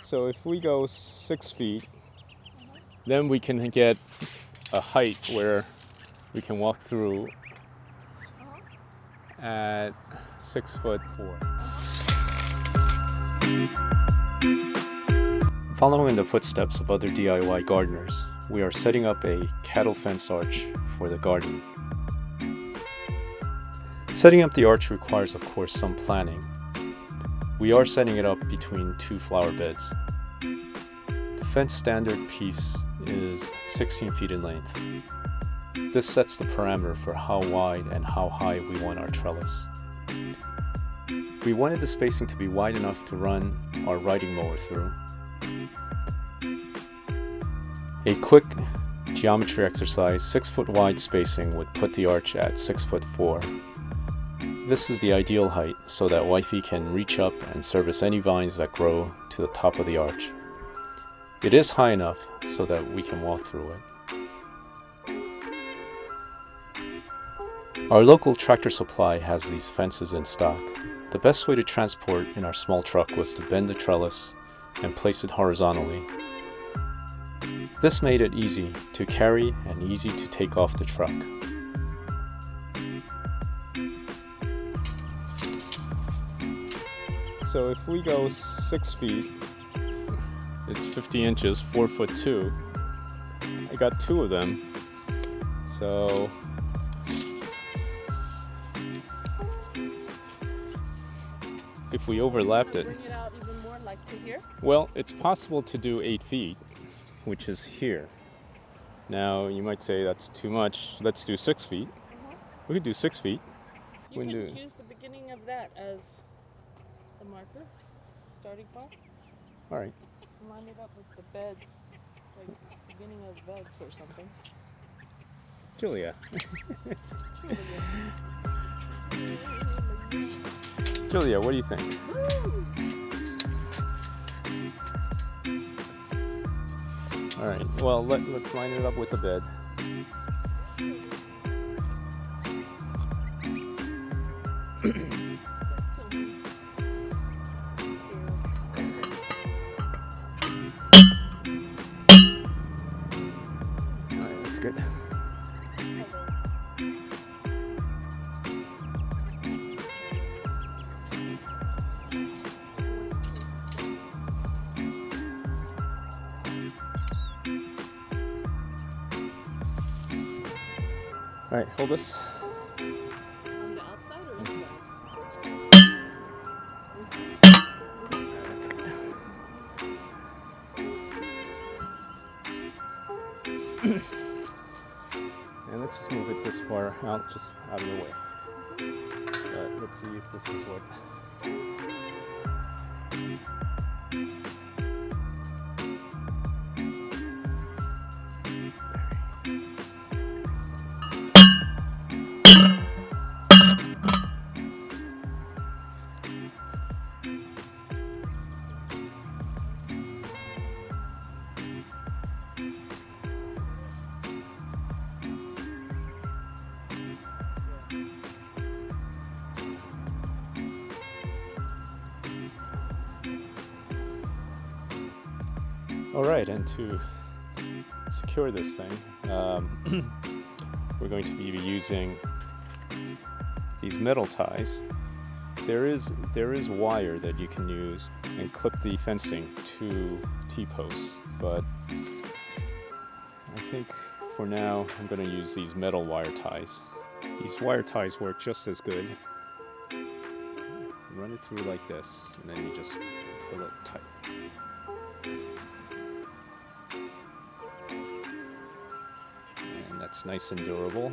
So if we go 6 feet, then we can get a height where we can walk through at 6'4". Following the footsteps of other DIY gardeners, we are setting up a cattle fence arch for the garden. Setting up the arch requires, of course, some planning. We are setting it up between 2 flower beds. The fence standard piece is 16 feet in length. This sets the parameter for how wide and how high we want our trellis. We wanted the spacing to be wide enough to run our riding mower through. A quick geometry exercise, 6-foot wide spacing would put the arch at 6'4". This is the ideal height so that wifey can reach up and service any vines that grow to the top of the arch. It is high enough so that we can walk through it. Our local Tractor Supply has these fences in stock. The best way to transport in our small truck was to bend the trellis and place it horizontally. This made it easy to carry and easy to take off the truck. So if we go 6 feet, it's 50 inches, 4'2". I got 2 of them. So if we overlapped it, bring it out even more, like to here? well, it's possible to do 8 feet, which is here. Now you might say that's too much. Let's do 6 feet. We could do 6 feet. You can use the beginning of that as the marker, starting point. All right. Line it up with the beds, like beginning of beds or something. Julia. Julia, what do you think? All right. Well, let's line it up with the bed. Good. All right, hold this. On the outside or inside? That's good. And let's just move it this far out, just out of the way. Let's see if this is what. All right, and to secure this thing, we're going to be using these metal ties. There is wire that you can use and clip the fencing to T-posts, but I think for now I'm going to use these metal wire ties. These wire ties work just as good. Run it through like this, and then you just pull it tight. And that's nice and durable.